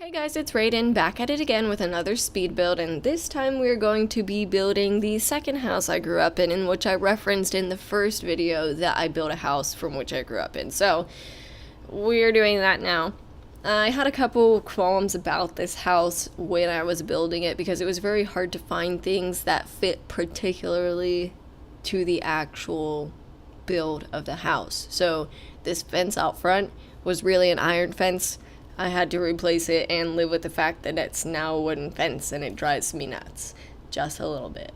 Hey guys, it's Raiden, back at it again with another speed build, and this time we're going to be building the second house I grew up in which I referenced in the first video that I built a house from which I grew up in. So, we're doing that now. I had a couple qualms about this house when I was building it because it was very hard to find things that fit particularly to the actual build of the house. So, this fence out front was really an iron fence. I had to replace it and live with the fact that it's now a wooden fence, and it drives me nuts. Just a little bit.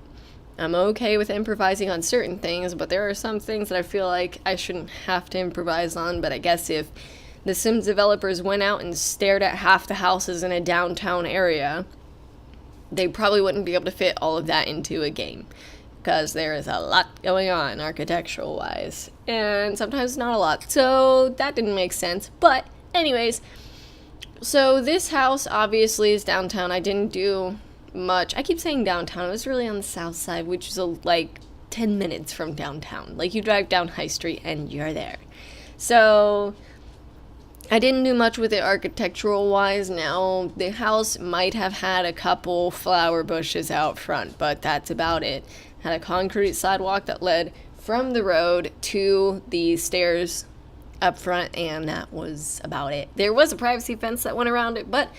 I'm okay with improvising on certain things, but there are some things that I feel like I shouldn't have to improvise on, but I guess if the Sims developers went out and stared at half the houses in a downtown area, they probably wouldn't be able to fit all of that into a game. Because there is a lot going on architectural-wise, and sometimes not a lot, so that didn't make sense. But anyways, so this house obviously is downtown. I didn't do much. I keep saying downtown. It was really on the south side, which is like 10 minutes from downtown. Like, you drive down High Street and you're there. So I didn't do much with it architectural wise. Now, the house might have had a couple flower bushes out front, but that's about it. Had a concrete sidewalk that led from the road to the stairs up front, and that was about it. There was a privacy fence that went around it, but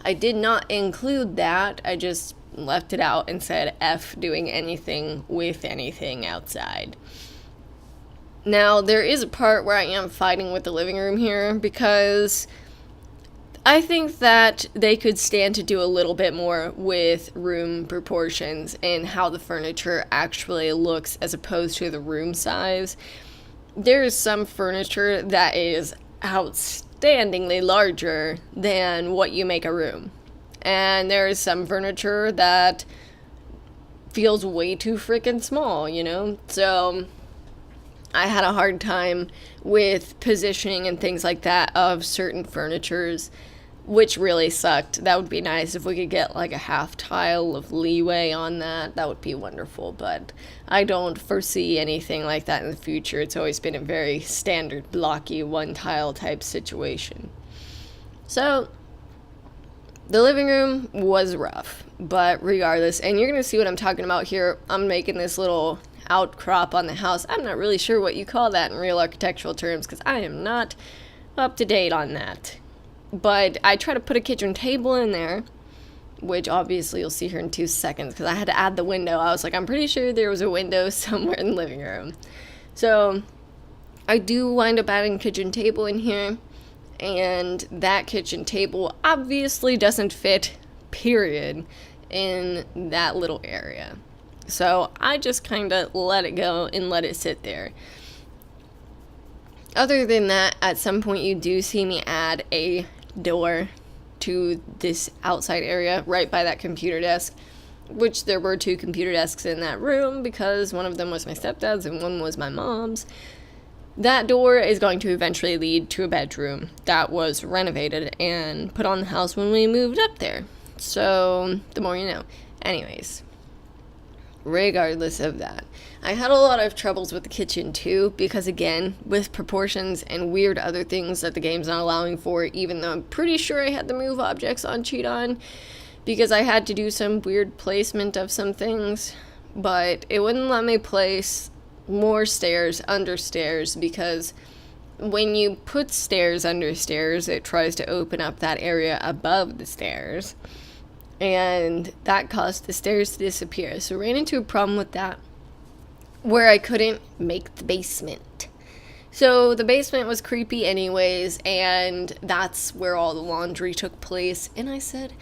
I did not include that. I just left it out and said F doing anything with anything outside. Now, there is a part where I am fighting with the living room here because I think that they could stand to do a little bit more with room proportions and how the furniture actually looks as opposed to the room size. There is some furniture that is outstandingly larger than what you make a room. And there is some furniture that feels way too freaking small, you know? So I had a hard time with positioning and things like that of certain furnitures, which really sucked. That would be nice if we could get like a half tile of leeway on that. That would be wonderful, but I don't foresee anything like that in the future. It's always been a very standard blocky one tile type situation. So the living room was rough, but regardless, and you're gonna see what I'm talking about here. I'm making this little outcrop on the house. I'm not really sure what you call that in real architectural terms because I am not up to date on that. But I try to put a kitchen table in there, which obviously you'll see here in 2 seconds because I had to add the window. I was like, I'm pretty sure there was a window somewhere in the living room. So I do wind up adding a kitchen table in here, and that kitchen table obviously doesn't fit, period, in that little area. So I just kind of let it go and let it sit there. Other than that, at some point you do see me add a door to this outside area right by that computer desk, which there were 2 computer desks in that room because one of them was my stepdad's and one was my mom's. That door is going to eventually lead to a bedroom that was renovated and put on the house when we moved up there. So, the more you know. Anyways, regardless of that, I had a lot of troubles with the kitchen too, because again, with proportions and weird other things that the game's not allowing for, even though I'm pretty sure I had the move objects on cheat on, because I had to do some weird placement of some things, but it wouldn't let me place more stairs under stairs, because when you put stairs under stairs, it tries to open up that area above the stairs, and that caused the stairs to disappear. So I ran into a problem with that, where I couldn't make the basement. So the basement was creepy anyways, and that's where all the laundry took place. And I said,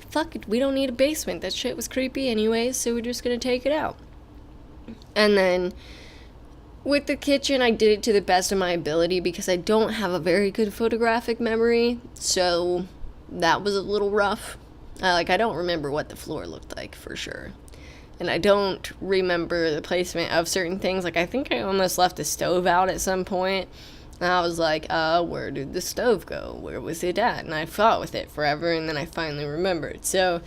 fuck it, we don't need a basement. That shit was creepy anyways, so we're just gonna take it out. And then with the kitchen, I did it to the best of my ability because I don't have a very good photographic memory, so that was a little rough. I don't remember what the floor looked like for sure. And I don't remember the placement of certain things. Like, I think I almost left the stove out at some point. And I was like, where did the stove go? Where was it at? And I fought with it forever, and then I finally remembered. So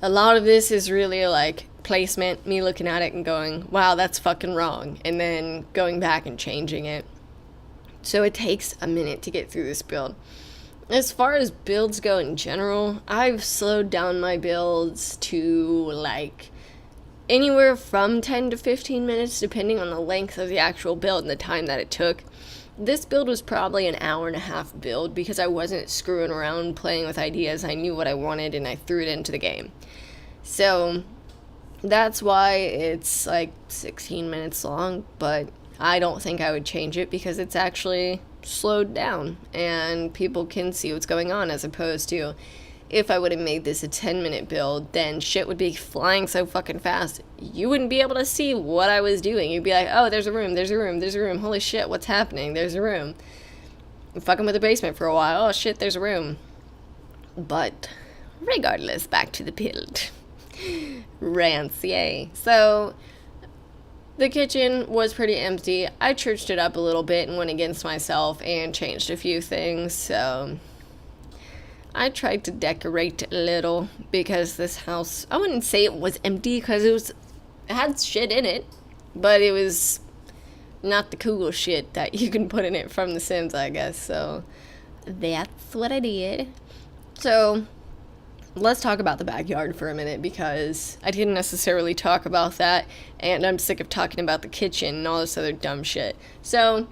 a lot of this is really like placement, me looking at it and going, wow, that's fucking wrong. And then going back and changing it. So it takes a minute to get through this build. as far as builds go in general, I've slowed down my builds to like anywhere from 10 to 15 minutes, depending on the length of the actual build and the time that it took. This build was probably an hour and a half build because I wasn't screwing around playing with ideas. I knew what I wanted and I threw it into the game. So that's why it's like 16 minutes long, but I don't think I would change it because it's actually slowed down and people can see what's going on, as opposed to if I would have made this a 10-minute build, then shit would be flying so fucking fast you wouldn't be able to see what I was doing. You'd be like, oh, there's a room, there's a room, there's a room, holy shit, what's happening, there's a room. I'm fucking with the basement for a while, oh shit, there's a room. But regardless, back to the build. Rants, yay. So the kitchen was pretty empty. I churched it up a little bit and went against myself and changed a few things. So I tried to decorate a little because this house, I wouldn't say it was empty because it had shit in it, but it was not the cool shit that you can put in it from The Sims, I guess. So that's what I did. So let's talk about the backyard for a minute because I didn't necessarily talk about that, and I'm sick of talking about the kitchen and all this other dumb shit. So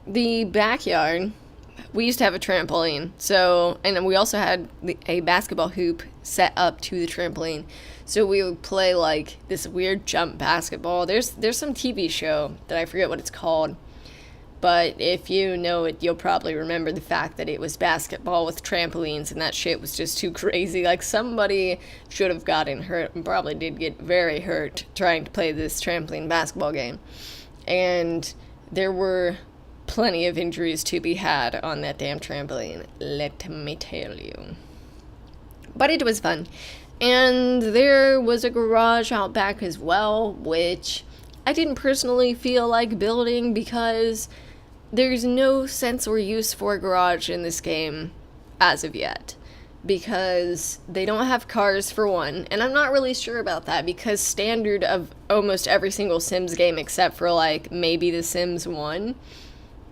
the backyard, we used to have a trampoline, and we also had a basketball hoop set up to the trampoline, so we would play like this weird jump basketball. There's some TV show that I forget what it's called, but if you know it, you'll probably remember the fact that it was basketball with trampolines, and that shit was just too crazy. Like, somebody should have gotten hurt, and probably did get very hurt trying to play this trampoline basketball game. And there were plenty of injuries to be had on that damn trampoline, let me tell you. But it was fun. And there was a garage out back as well, which I didn't personally feel like building because there's no sense or use for a garage in this game as of yet, because they don't have cars for one, and I'm not really sure about that because standard of almost every single Sims game except for like maybe The Sims 1,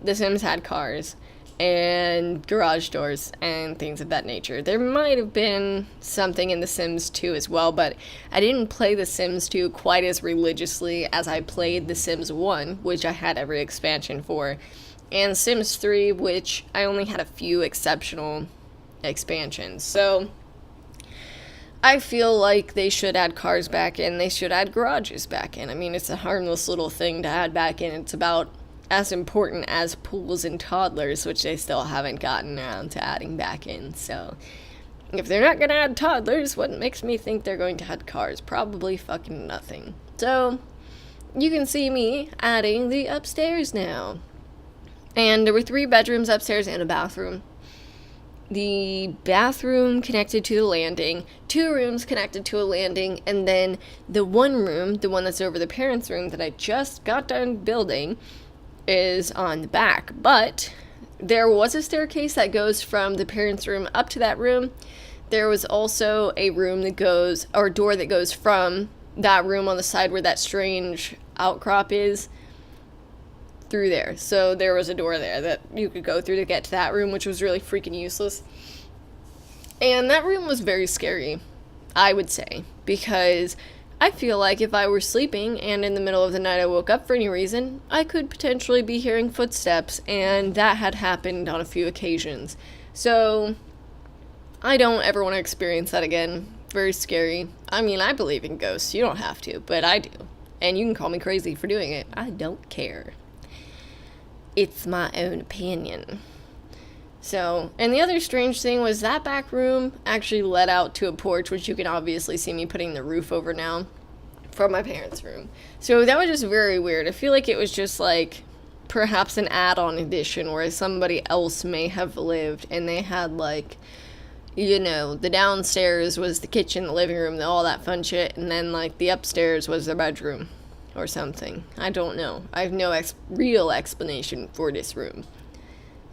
The Sims had cars and garage doors and things of that nature. There might have been something in The Sims 2 as well, but I didn't play The Sims 2 quite as religiously as I played The Sims 1, which I had every expansion for, and Sims 3, which I only had a few exceptional expansions. So I feel like they should add cars back in, they should add garages back in. I mean, it's a harmless little thing to add back in. It's about as important as pools and toddlers, which they still haven't gotten around to adding back in. So if they're not gonna add toddlers, what makes me think they're going to add cars? Probably fucking nothing. So you can see me adding the upstairs now. And there were 3 bedrooms upstairs and a bathroom. The bathroom connected to the landing, 2 rooms connected to a landing, and then the one room, the one that's over the parents' room that I just got done building, is on the back. But there was a staircase that goes from the parents' room up to that room. There was also a room that goes, or a door that goes from that room on the side where that strange outcrop is through there. So there was a door there that you could go through to get to that room, which was really freaking useless. And that room was very scary, I would say, because I feel like if I were sleeping and in the middle of the night I woke up for any reason, I could potentially be hearing footsteps, and that had happened on a few occasions. So I don't ever want to experience that again. Very scary. I mean, I believe in ghosts. You don't have to, but I do. And you can call me crazy for doing it. I don't care. It's my own opinion. So, and the other strange thing was that back room actually led out to a porch, which you can obviously see me putting the roof over now, from my parents' room. So that was just very weird. I feel like it was just like perhaps an add-on addition where somebody else may have lived and they had like, you know, the downstairs was the kitchen, the living room, all that fun shit, and then like the upstairs was their bedroom or something. I don't know. I have no real explanation for this room.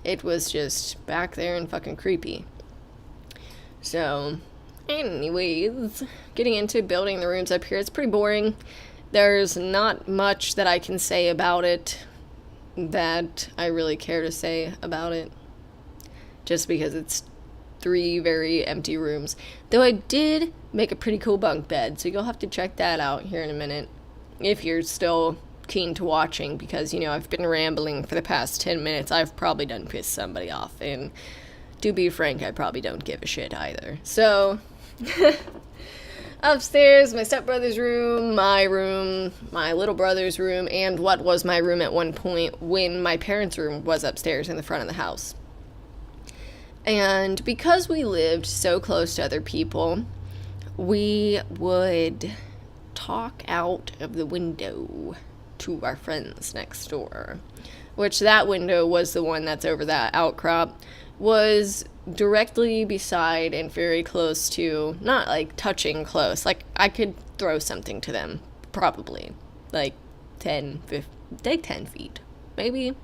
It was just back there and fucking creepy. So, anyways, getting into building the rooms up here, it's pretty boring. There's not much that I can say about it that I really care to say about it. just because it's 3 very empty rooms. Though I did make a pretty cool bunk bed, so you'll have to check that out here in a minute if you're still keen to watching, because, you know, I've been rambling for the past 10 minutes. I've probably done pissed somebody off, and to be frank, I probably don't give a shit either. So, upstairs, my stepbrother's room, my little brother's room, and what was my room at one point when my parents' room was upstairs in the front of the house. And because we lived so close to other people, we would talk out of the window to our friends next door, which that window was the one that's over that outcrop, was directly beside and very close to, not like touching close, like I could throw something to them, probably, like 10 feet, maybe,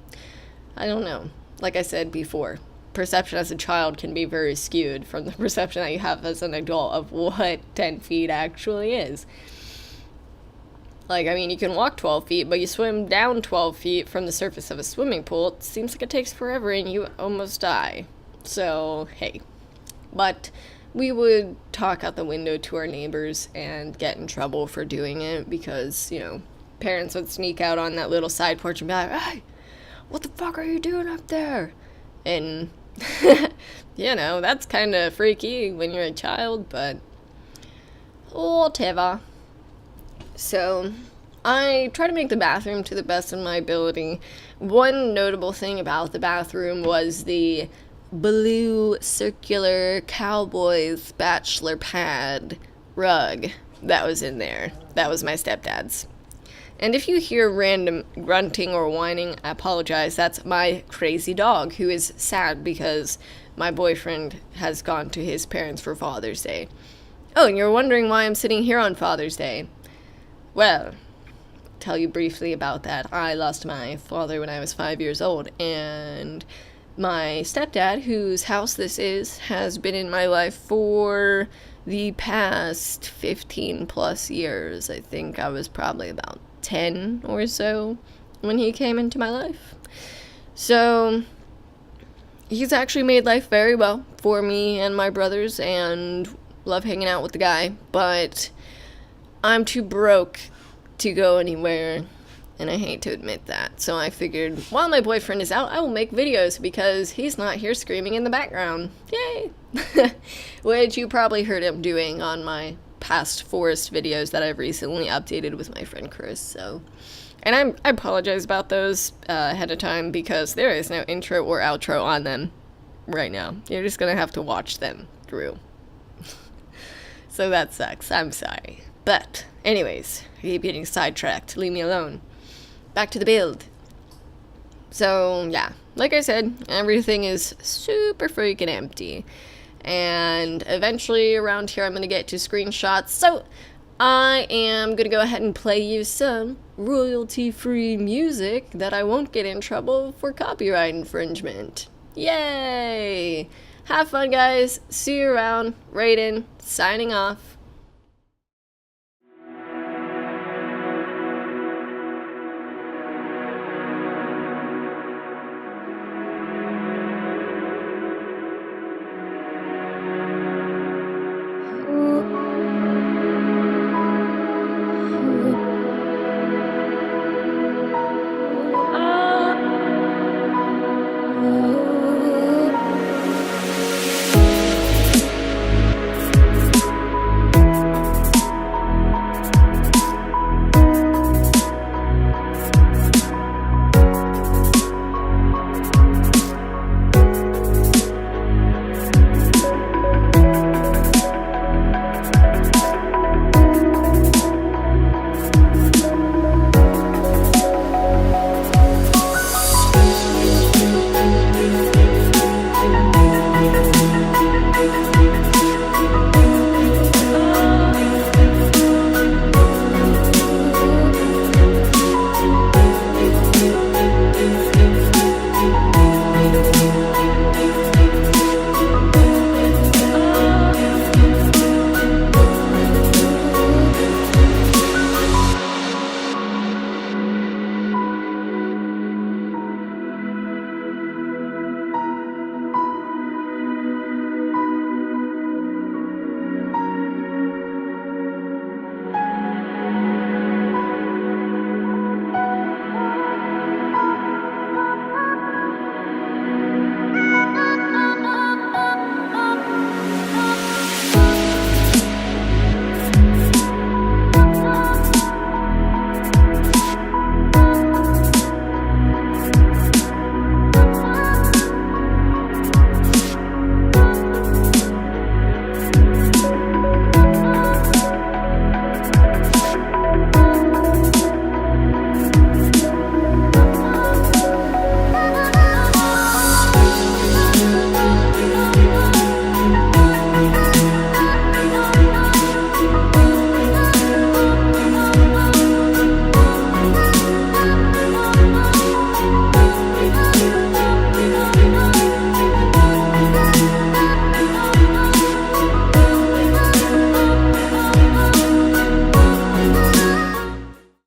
I don't know. Like I said before, perception as a child can be very skewed from the perception that you have as an adult of what 10 feet actually is. Like, I mean, you can walk 12 feet, but you swim down 12 feet from the surface of a swimming pool. It seems like it takes forever and you almost die. So, hey. But we would talk out the window to our neighbors and get in trouble for doing it because, you know, parents would sneak out on that little side porch and be like, "Hey, what the fuck are you doing up there?" And, you know, that's kind of freaky when you're a child, but whatever. So, I try to make the bathroom to the best of my ability. One notable thing about the bathroom was the blue circular Cowboys bachelor pad rug that was in there. That was my stepdad's. And if you hear random grunting or whining, I apologize. That's my crazy dog who is sad because my boyfriend has gone to his parents for Father's Day. Oh, and you're wondering why I'm sitting here on Father's Day. Well, tell you briefly about that. I lost my father when I was 5 years old, and my stepdad, whose house this is, has been in my life for the past 15 plus years. I think I was probably about 10 or so when he came into my life. So he's actually made life very well for me and my brothers, and love hanging out with the guy, but I'm too broke to go anywhere, and I hate to admit that. So I figured while my boyfriend is out, I will make videos because he's not here screaming in the background. Yay! Which you probably heard him doing on my past forest videos that I've recently updated with my friend Chris. So, and I apologize about those ahead of time because there is no intro or outro on them right now. You're just gonna have to watch them through. So that sucks. I'm sorry. But anyways, I keep getting sidetracked. Leave me alone. Back to the build. So yeah, like I said, everything is super freaking empty. And eventually around here I'm going to get to screenshots. So I am going to go ahead and play you some royalty-free music that I won't get in trouble for copyright infringement. Yay! Have fun, guys. See you around. Raiden, signing off.